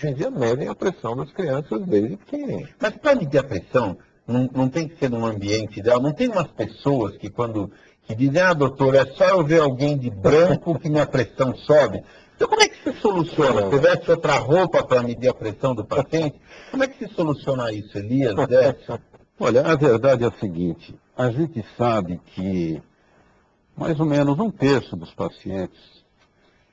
Hoje em dia medem a pressão das crianças desde pequenininho. Mas para medir a pressão, não tem que ser num ambiente ideal. Não tem umas pessoas que dizem, ah, doutor, é só eu ver alguém de branco que minha pressão sobe. Então como é que se soluciona? Se tivesse outra roupa para medir a pressão do paciente, como é que se soluciona isso, Elias? Olha, a verdade é a seguinte, a gente sabe que mais ou menos 1/3 dos pacientes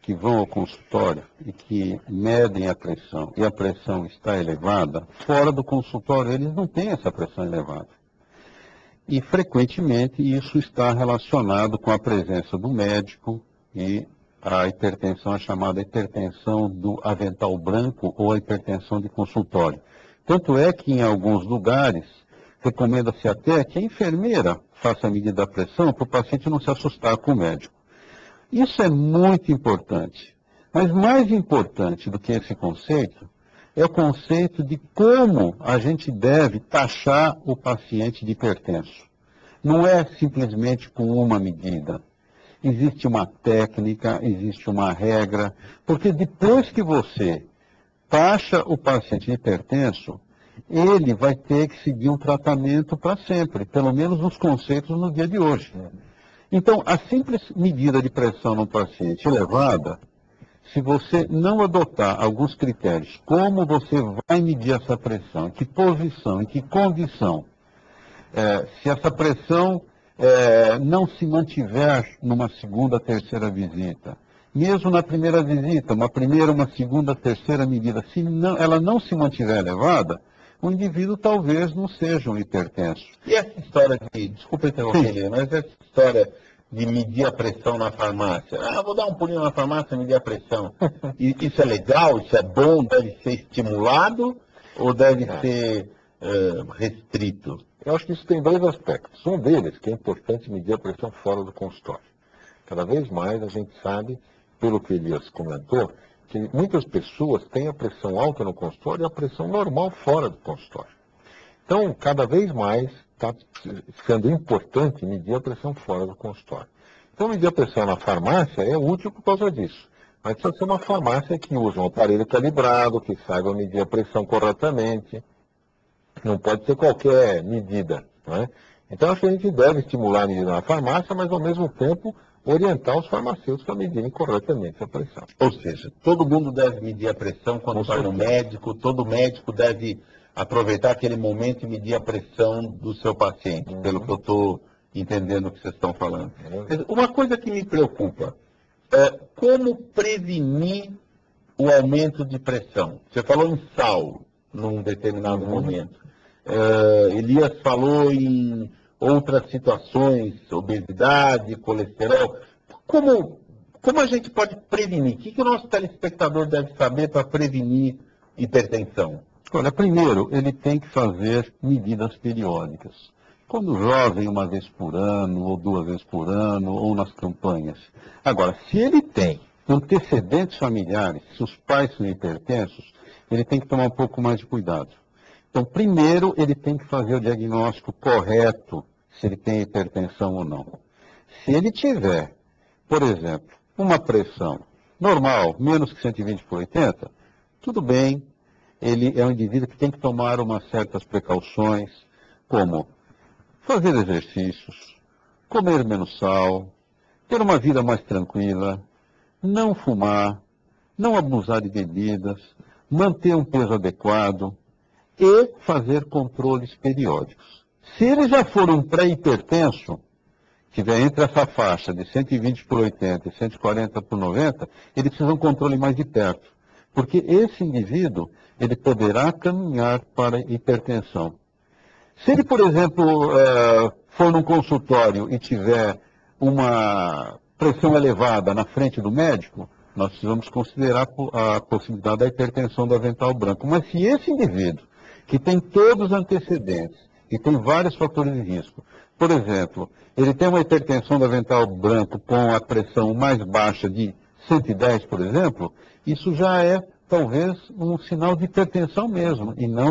que vão ao consultório e que medem a pressão e a pressão está elevada, fora do consultório eles não têm essa pressão elevada. E frequentemente isso está relacionado com a presença do médico e a hipertensão, a chamada hipertensão do avental branco ou a hipertensão de consultório. Tanto é que em alguns lugares recomenda-se até que a enfermeira faça a medida da pressão para o paciente não se assustar com o médico. Isso é muito importante. Mas mais importante do que esse conceito é o conceito de como a gente deve taxar o paciente de hipertenso. Não é simplesmente com uma medida. Existe uma técnica, existe uma regra, porque depois que você taxa o paciente de hipertenso, ele vai ter que seguir um tratamento para sempre, pelo menos nos conceitos no dia de hoje. Então, a simples medida de pressão no paciente elevada, se você não adotar alguns critérios, como você vai medir essa pressão, em que posição, em que condição, se essa pressão não se mantiver numa segunda, terceira visita, mesmo na primeira visita, uma primeira, uma segunda, terceira medida, se não, ela não se mantiver elevada, o indivíduo talvez não seja um hipertenso. E essa história desculpa interromper, mas essa história de medir a pressão na farmácia, vou dar um pulinho na farmácia e medir a pressão, isso é legal, isso é bom, deve ser estimulado ou deve ser restrito? Eu acho que isso tem dois aspectos. Um deles, que é importante medir a pressão fora do consultório. Cada vez mais a gente sabe, pelo que Elias comentou, que muitas pessoas têm a pressão alta no consultório e a pressão normal fora do consultório. Então, cada vez mais está sendo importante medir a pressão fora do consultório. Então, medir a pressão na farmácia é útil por causa disso. Mas precisa ser uma farmácia que use um aparelho calibrado, que saiba medir a pressão corretamente. Não pode ser qualquer medida, não é? Então, acho que a gente deve estimular a medida na farmácia, mas, ao mesmo tempo, orientar os farmacêuticos a medirem corretamente a pressão. Ou seja, todo mundo deve medir a pressão quando vai no médico, todo médico deve aproveitar aquele momento e medir a pressão do seu paciente, pelo que eu estou entendendo o que vocês estão falando. Uma coisa que me preocupa é como prevenir o aumento de pressão. Você falou em sal num determinado momento. Elias falou em outras situações, obesidade, colesterol. Como a gente pode prevenir? O que o nosso telespectador deve saber para prevenir hipertensão? Olha, primeiro, ele tem que fazer medidas periódicas. Quando jovem, uma vez por ano, ou 2 vezes por ano, ou nas campanhas. Agora, se ele tem antecedentes familiares, se os pais são hipertensos, ele tem que tomar um pouco mais de cuidado. Então, primeiro, ele tem que fazer o diagnóstico correto, se ele tem hipertensão ou não. Se ele tiver, por exemplo, uma pressão normal, menos que 120/80, tudo bem, ele é um indivíduo que tem que tomar umas certas precauções, como fazer exercícios, comer menos sal, ter uma vida mais tranquila, não fumar, não abusar de bebidas, manter um peso adequado e fazer controles periódicos. Se ele já for um pré-hipertenso, estiver entre essa faixa de 120/80 e 140/90, ele precisa de um controle mais de perto, porque esse indivíduo ele poderá caminhar para hipertensão. Se ele, por exemplo, for num consultório e tiver uma pressão elevada na frente do médico, nós precisamos considerar a possibilidade da hipertensão do avental branco. Mas se esse indivíduo, que tem todos os antecedentes, e tem vários fatores de risco, por exemplo, ele tem uma hipertensão do avental branco com a pressão mais baixa de 110, por exemplo, isso já é talvez um sinal de hipertensão mesmo, e não